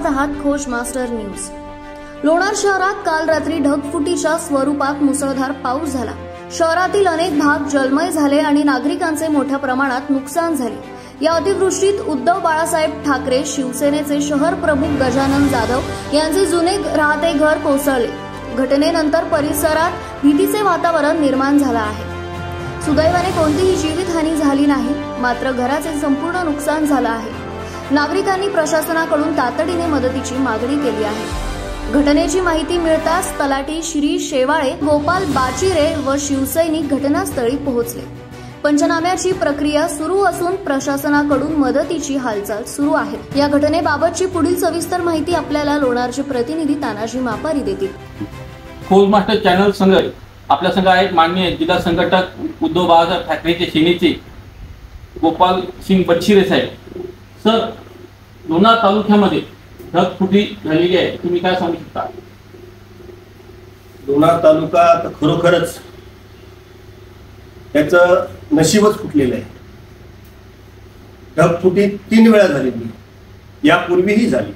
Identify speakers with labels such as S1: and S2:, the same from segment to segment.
S1: पाहत आहात खोज मास्टर न्यूज। लोणार शहरात काल रात्री ढगफुटीच्या स्वरूपात मुसळधार पाऊस झाला। शहरातील अनेक भाग जलमय झाले आणि नागरिकांचे मोठ्या प्रमाणात नुकसान झाले। या अतिवृष्टीत उद्धव बाळासाहेब ठाकरे शिवसेनेचे शहर प्रमुख गजानन जाधव यांचे जुने राहते घर कोसळले। घटनेनंतर परिसरात भीतीचे वातावरण निर्माण झाले आहे। सुदैवाने कोणतीही जीवितहानी झाली नाही, मात्र घराचे संपूर्ण नुकसान झाले आहे। नागरिकांनी प्रशासनाकडून तातडीने मदतीची मागणी केली आहे। घटनेची माहिती मिळताच तलाठी श्री शेवाळे, गोपाल बाचिरे व शिवसैनिक घटनास्थळी पोहोचले। पंचनाम्याची प्रक्रिया सुरू असून प्रशासनाकडून मदतीची हालचाल सुरू आहे। या घटनेबाबतची पुढील सविस्तर माहिती आपल्याला लोणारचे प्रतिनिधी तानाजी मापारी देतील।
S2: खोज मास्टर चॅनल संघ आपल्या संघ आहेत माननीय जिल्हा संघटक उद्धव बाळासाहेब ठाकरेचे सेनेचे गोपाल सिंग बच्चिरे साहेब। सर, लोणार तालुक्यामध्ये ढगफुटी झालेली आहे, तुम्ही काय सांगू शकता?
S3: लोणार तालुका तर खरोखरच त्याचं नशीबच फुटलेलं आहे। ढगफुटी 3 वेळा झालेली, यापूर्वीही झाली।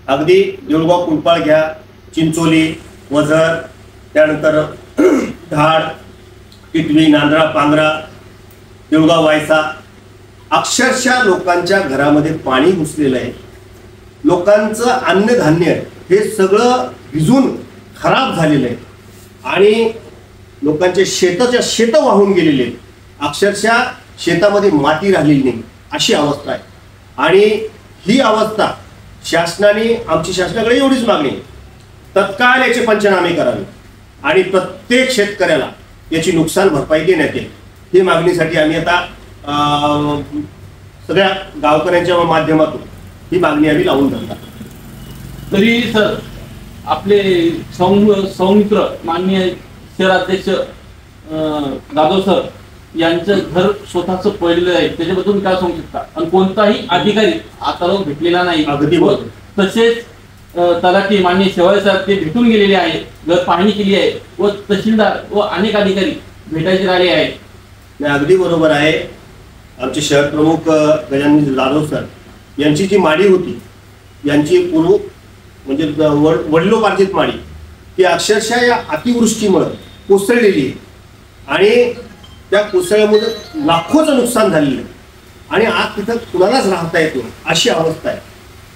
S3: अगदी देऊळगाव कुंपाळ घ्या, चिंचोली, वझर, त्यानंतर धाड, टिटवी, नांद्रा, पांगरा, देऊळगाव, वायसा, अक्षरशः लोकांच्या घरामध्ये पाणी घुसलेलं आहे। लोकांचं अन्नधान्य हे सगळं भिजून खराब झालेलं आहे आणि लोकांचे शेत वाहून गेलेले आहेत। अक्षरशः शेतामध्ये माती राहिलेली नाही अशी अवस्था आहे। आणि ही अवस्था आमची शासनाकडे एवढीच मागणी आहे, तत्काळ याचे पंचनामे करावे आणि प्रत्येक शेतकऱ्याला याची नुकसान भरपाई देण्यात येईल। ही मागणीसाठी आम्ही आता सगळ्या गावकऱ्यांच्या माध्यमातून ही मागणी आम्ही लावून धरणार।
S2: तरी सर, आपले सौमित्र माननीय शहराध्यक्ष जाधव सर यांचं घर स्वतःच पडलेलं आहे, त्याच्याबद्दल काय सांगू शकता? आणि कोणताही अधिकारी आता भेटलेला नाही।
S3: अगदी
S2: तसेच तलाठी माननीय शेवाळे साहेब ते भेटून गेलेले आहे, घर पाहणी केली आहे व तहसीलदार व अनेक अधिकारी भेटायचे राहिले आहेत।
S3: अगदी बरोबर आहे। आमचे शहर प्रमुख गजानन जाधव सर यांची जी माडी होती, यांची पूर्व म्हणजे वडिलोपार्जित माडी, ती अक्षरशः या अतिवृष्टीमुळे कोसळलेली आहे आणि त्या कोसळल्यामुळे लाखोचं नुकसान झालेलं आहे आणि आज तिथं कुणालाच राहता येत नाही अशी अवस्था आहे।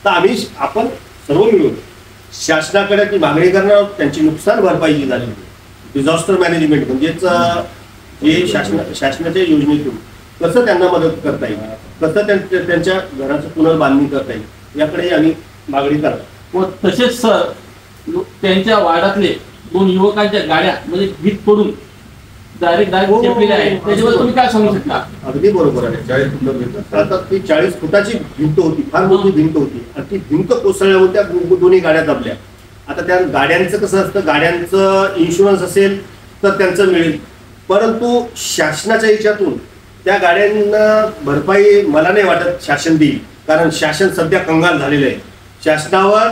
S3: तर आपण सर्व मिळून शासनाकडे ती मागणी करणार, त्यांची नुकसान भरपाई जी झाली, डिझास्टर मॅनेजमेंट म्हणजेच जे शासनाच्या योजनेतून कसं त्यांना मदत करता येईल, कसं त्यांच्या घराचं पुनर्बांधणी करता येईल, याकडे आम्ही मागणी करतो।
S2: व तसेच सर, त्यांच्या वार्डातले 2 युवकांच्या गाड्या म्हणजे भीत पडून डायरेक्ट चेपलेल्या आहेत, त्याच्यावर तुम्ही काय सांगू शकता?
S3: अगदी बरोबर आहे। 40 फूट, आता ती 40 फुटाची भिंत होती, फार मोठी भिंत होती आणि ती भिंत कोसळल्यामुळे त्या दोन्ही गाड्या दबल्या। आता त्या गाड्यांचं कसं असतं, गाड्यांचं इन्शुरन्स असेल तर त्यांचं मिळेल, परंतु शासनाच्या ह्याच्यातून त्या गाड्यांना भरपाई मला नाही वाटत शासन देईल, कारण शासन सध्या कंगाल झालेलं आहे। शासनावर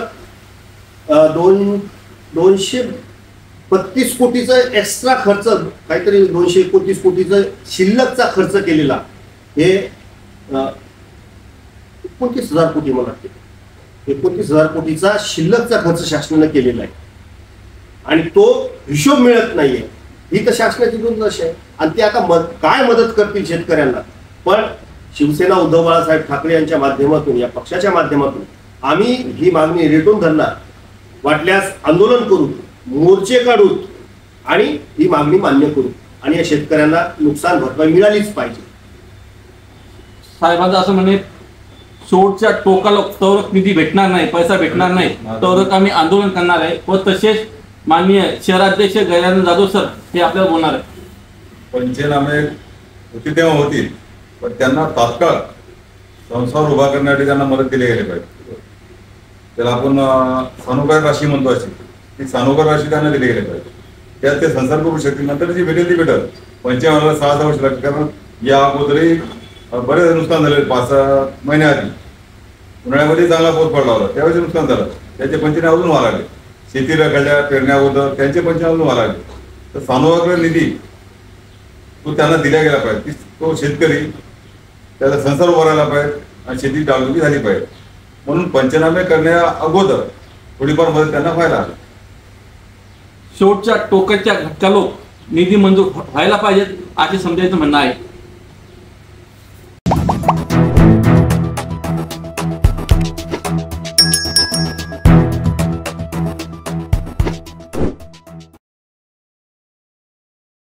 S3: 235 कोटीचा एक्स्ट्रा खर्च, काहीतरी 229 कोटीचा शिल्लकचा खर्च केलेला, हे 29,000 कोटी मला वाटते, 29,000 कोटीचा शिल्लकचा खर्च शासनाने केलेला आहे आणि तो हिशोब मिळत नाहीये। ही तर शासनाची दुर्दशा आहे आणि ते आता काय मदत करतील शेतकऱ्यांना? पण शिवसेना उद्धव बाळासाहेब ठाकरे यांच्या माध्यमातून, या पक्षाच्या माध्यमातून आम्ही ही मागणी रेटून धरणार, वाटल्यास आंदोलन करू, मोर्चे काढू आणि ही मागणी मान्य करू आणि या शेतकऱ्यांना नुकसान भरपाई मिळालीच पाहिजे।
S2: साहेबांचं असं म्हणे, शेवटच्या टोकाला तवरक निधी भेटणार नाही, पैसा भेटणार नाही, तवरक आम्ही आंदोलन करणार आहे। व तसेच माननीय शहराध्यक्ष गजानन जाधव सर हे आपल्याला बोलणार आहे।
S4: पंचनामे होती तेव्हा होतील, पण त्यांना तात्काळ संसार उभा करण्यासाठी त्यांना मदत केली गेली पाहिजे। त्याला आपण सानुग्रह राशी म्हणतो, अशी ती सानुग्रह राशी त्यांना दिली गेली पाहिजे, त्यात ते संसार करू शकतील। नंतर जी भेटेल ती भेटल। पंचनाम्याला 6 वर्ष लागतील, कारण या अगोदरही बरेच नुकसान झाले। 5-6 महिन्याआधी उन्हाळ्यामध्ये चांगला पाऊस पडला होता, त्यावेळेस नुकसान झालं, त्याचे पंचनामे अजून व्हायला लागले। शेती रखडल्या, पेरण्या अगोदर त्यांचे पंचनामे अजून व्हायला लागले। तर सानुग्रह निधी तो त्यांना दिला गेला पाहिजे, तो शेतकरी त्याचा संसार उभारायला पाहिजे आणि शेती डागडुगी झाली पाहिजे। म्हणून पंचनामे करण्या अगोदर थोडीफार मदत त्यांना व्हायला हवी.
S2: शेवटच्या टोकाच्या घटकालो निधी मंजूर व्हायला पाहिजेत असे समजायचं म्हणणं आहे.